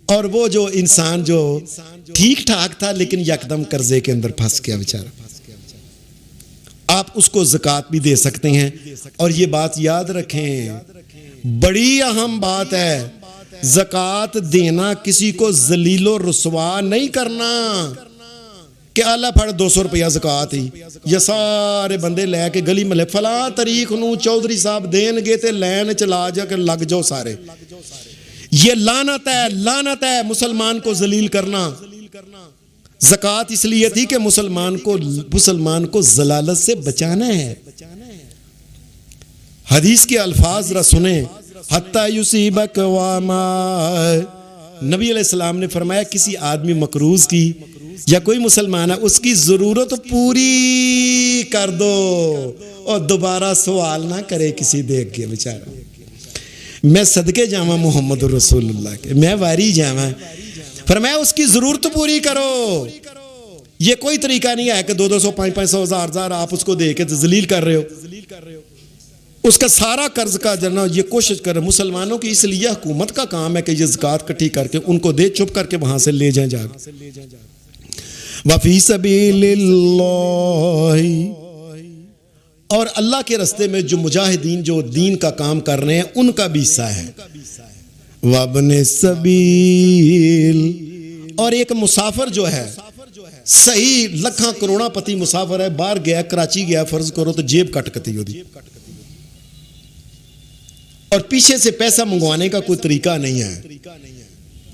और वो जो इंसान जो ठीक ठाक था लेकिन यकदम कर्जे के अंदर फंस गया बेचारा, आप उसको ज़कात भी दे सकते हैं। और ये बात याद रखें, बड़ी अहम बात है, ज़कात देना किसी को जलीलो रुसवा नहीं करना कि आला फड़ 200 रुपया ज़कात ही, ये सारे बंदे लैके गली महले फलां तरीक नूं चौधरी साहब देणगे ते लैन चला जाके लग जाओ सारे। ये लानत है मुसलमान को जलील करना। ज़कात इसलिए थी कि मुसलमान को जलालत से बचाना है। हदीस के अल्फाज जरा सुने, हत्ता युसीबक वामा, नबी अलैहिस्सलाम ने फरमाया किसी आदमी मकरूज की या कोई मुसलमान है उसकी जरूरत पूरी कर दो और दोबारा सवाल ना करे किसी देख के बेचारा। मैं सदके जावा मोहम्मद रसूलुल्लाह के, मैं वारी जावा, फरमाया उसकी जरूरत पूरी करो। ये कोई तरीका नहीं है कि 200, 500, 1000 आप उसको दे के जलील कर रहे हो। उसका सारा कर्ज का जना ये कोशिश कर, मुसलमानों की इसलिए हुकूमत का काम है कि ये ज़कात इकट्ठी करके उनको दे, चुप करके वहां से ले जाए जाके। वफी सबीलिल्लाह, और अल्लाह के रास्ते में जो मुजाहिदीन जो दीन का काम कर रहे हैं उनका भी हिस्सा है। वबने सबील, और एक मुसाफिर जो है सही लखा करोड़ापति मुसाफिर है, बाहर गया, कराची गया फर्ज करो तो जेब कटकती होती और पीछे से पैसा मंगवाने का कोई तरीका नहीं है,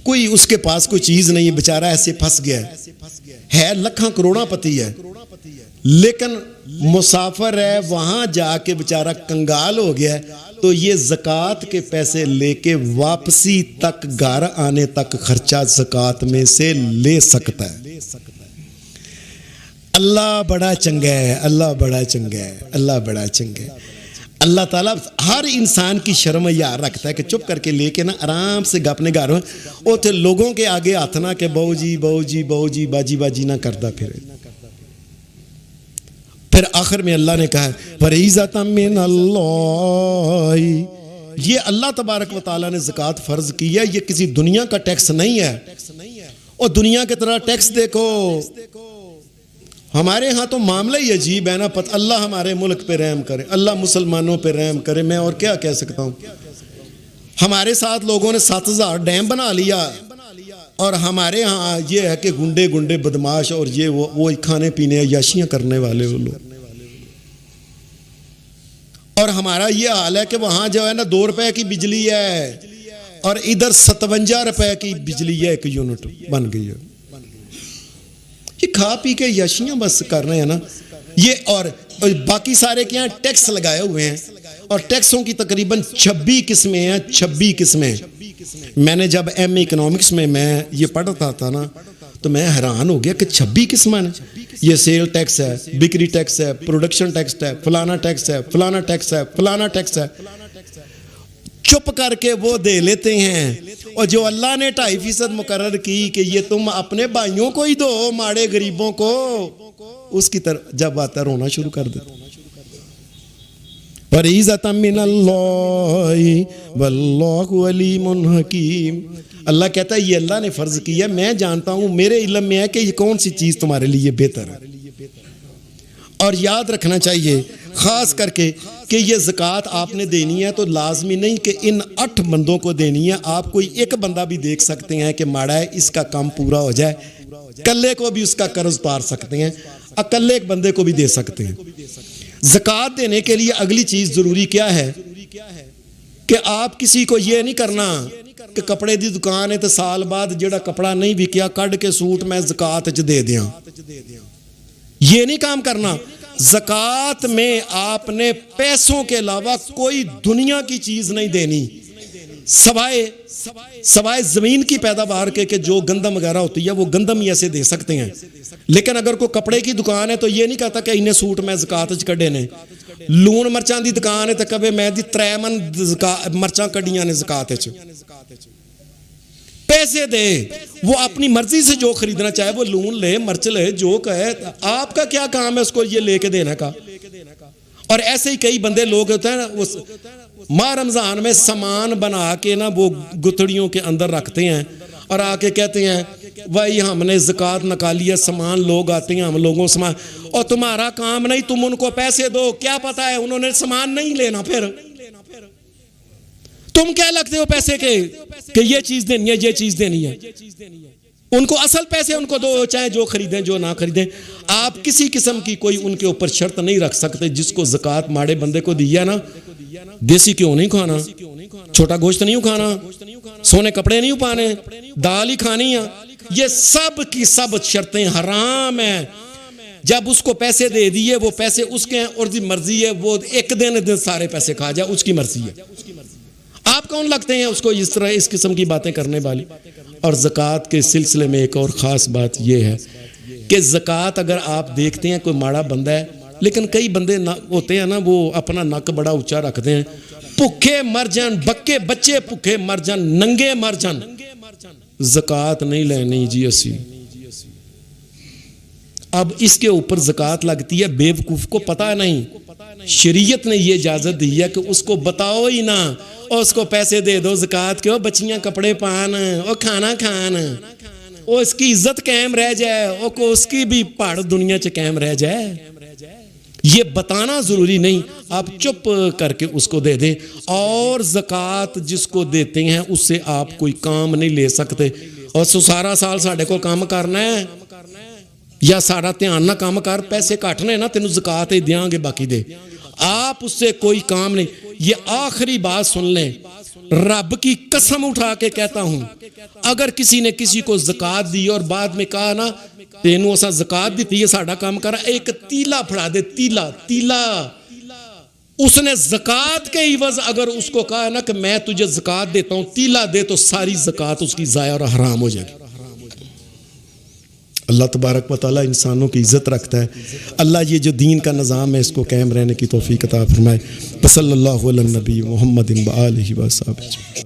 कोई उसके पास कोई चीज नहीं है, बेचारा ऐसे फंस गया है, लखा करोड़ापति है लेकिन मुसाफिर है, वहां जाके बेचारा कंगाल हो गया। तो ये ज़कात के पैसे लेके वापसी तक, घर आने तक खर्चा ज़कात में से ले सकता है। अल्लाह बड़ा चंगा है, अल्लाह बड़ा चंगा है, अल्लाह बड़ा चंगा है। अल्लाह ताला हर इंसान की शर्म यार रखता है कि चुप करके लेके ना आराम से अपने घर में उथे लोगों के आगे हाथ ना के बहु जी बहु जी बहु जी बाजी बाजी ना करता फिर आखिर में अल्लाह ने कहा फरीज़तम मिनल्लाह, ये अल्लाह तबारक व तआला ने ज़कात फर्ज की है, ये किसी दुनिया का टैक्स नहीं है। और दुनिया की तरह टैक्स देखो, हमारे यहाँ तो मामला ही अजीब है ना। अल्लाह हमारे मुल्क पे रहम करे, अल्लाह मुसलमानों पे रहम करे, मैं और क्या कह सकता हूँ। हमारे साथ लोगों ने 7000 डैम बना लिया और हमारे यहाँ ये है कि गुंडे गुंडे बदमाश और ये वो खाने पीने याशियां करने वाले वो लोग। और हमारा ये हाल है कि वहां जो है ना 2 रुपए की बिजली है और इधर 57 रुपए की बिजली है, एक यूनिट बन गई है। ये खा पी के याशियां बस कर रहे हैं ना ये। और बाकी सारे के यहाँ टैक्स लगाए हुए हैं और टैक्सों की तकरीबन 26 किस्में हैं, 26 किस्में। मैंने जब एमए इकोनॉमिक्स में मैं ये पढ़ता था ना तो मैं हैरान हो गया कि 26 किस्में हैं। ये सेल टैक्स है, बिक्री टैक्स है, प्रोडक्शन टैक्स है, फलाना टैक्स है, फलाना टैक्स है, फलाना टैक्स है। चुप करके वो दे लेते हैं। और जो अल्लाह ने 2.5% मुकर्रर की कि ये तुम अपने भाइयों को ही दो, माड़े गरीबों को, उसकी तरफ जब आता रोना शुरू कर देते। फरीज़तम मिनल्लाहि वल्लाहु अलीमुन हकीम, अल्लाह कहता है ये अल्लाह ने फर्ज किया, मैं जानता हूं, मेरे इल्म में है कि ये कौन सी चीज तुम्हारे लिए बेहतर है। और याद रखना चाहिए खास करके कि ये ज़कात आपने देनी है तो लाजमी नहीं कि इन 8 बंदों को देनी है। आप कोई एक बंदा भी देख सकते हैं कि माड़ा है, इसका काम पूरा हो जाए, कल्ले को भी उसका कर्ज उतार सकते हैं, अकल्ले एक बंदे को भी दे सकते हैं। ज़कात देने के लिए अगली चीज जरूरी क्या है कि आप किसी को ये नहीं करना कि कपड़े की दुकान है तो साल बाद जेड़ा कपड़ा नहीं बिकिया कढ़ के सूट मैं ज़कात च दे दिया, ये नहीं काम करना। ज़कात में आपने पैसों के अलावा कोई दुनिया की चीज नहीं देनी सवाए जमीन की पैदावार के जो गंदम वगैरह होती है वो गंदम ही ऐसे दे सकते हैं। लेकिन अगर कोई कपड़े की दुकान है तो ये नहीं कहता कि इन्हें सूट मैं ज़कात च कढ़े ने। लून मरचां की दुकान है तो कभी मैं 3 मन मरचां कढ़ियां ने ज़कात च, पैसे दे, वो अपनी मर्जी से जो खरीदना चाहे वो लून ले, मर्च ले, जो कहे, आपका क्या काम है उसको ये लेके देने का। और ऐसे ही कई बंदे लोग होते हैं ना, वो माह रमज़ान में सामान बना के ना वो गुथड़ियों के अंदर रखते हैं और आके कहते हैं भाई हमने ज़कात निकाली है, सामान लोग आते हैं हम लोगों सामान, और तुम्हारा काम नहीं, तुम उनको पैसे दो, क्या पता है उन्होंने सामान नहीं लेना, फिर तुम क्या लगते हो पैसे के कि ये चीज देनी है, ये चीज देनी है। उनको असल पैसे उनको दो, चाहे जो खरीदें जो ना खरीदें। आप किसी किस्म की कोई उनके ऊपर शर्त नहीं रख सकते। जिसको ज़कात माड़े बंदे को दिया ना, देसी क्यों नहीं खाना, छोटा गोश्त नहीं खाना, सोने कपड़े नहीं पाने, दाल ही खानी है, ये सब की सब शर्तें हराम है। जब उसको पैसे दे दिए, वो पैसे उसके हैं और मर्जी है वो एक दिन सारे पैसे खा जाए, उसकी मर्जी है। आप कौन लगते हैं उसको इस तरह इस किस्म की बातें करने वाली। और ज़कात के सिलसिले में एक और ख़ास बात यह है कि ज़कात अगर आप देखते हैं कोई माड़ा बंदा है, लेकिन कई बंदे होते हैं ना, वो अपना नक बड़ा ऊंचा रखते हैं, भुखे मर जान, बक्के बच्चे भुखे मर जान, नंगे मर जान, ज़कात नहीं लेनी जी असी। अब इसके ऊपर ज़कात लगती है, बेवकूफ़ को पता नहीं, शरीयत ने ये इजाज़त दी है कि उसको बताओ ही ना, और उसको पैसे दे दो ज़कात के, बच्चियां कपड़े पान और खाना खान, और इसकी इज्जत कायम रह जाए, और को उसकी भी पहाड़ दुनिया च कायम रह जाए। ये बताना ज़रूरी नहीं, आप चुप करके उसको दे दें। और ज़कात जिसको देते हैं उससे आप कोई काम नहीं ले सकते। और सारा साल साढ़े को काम करना है या सारा ध्यान ना काम कर, पैसे घट ने ना, तेन ज़कात ही देंगे बाकी दे, आप उससे कोई काम नहीं। ये आखिरी बात सुन लें, रब की कसम उठा के कहता हूं, अगर किसी ने किसी को ज़कात दी और बाद में कहा ना तेनू असा ज़कात दी है, साडा काम कर, एक तीला फड़ा दे, तीला उसने ज़कात के इवज़ अगर उसको कहा ना कि मैं तुझे ज़कात देता हूं, तीला दे, तो सारी ज़कात उसकी ज़ाया और हराम हो जाएगी। अल्लाह तबारक व तआला इंसानों की इज़्ज़त रखता है। अल्लाह ये जो दीन का निज़ाम है इसको कायम रहने की तौफीक अता फरमाए। सल्लल्लाहु अलैहि नबी मुहम्मद व आलिहि व सहाबिहि।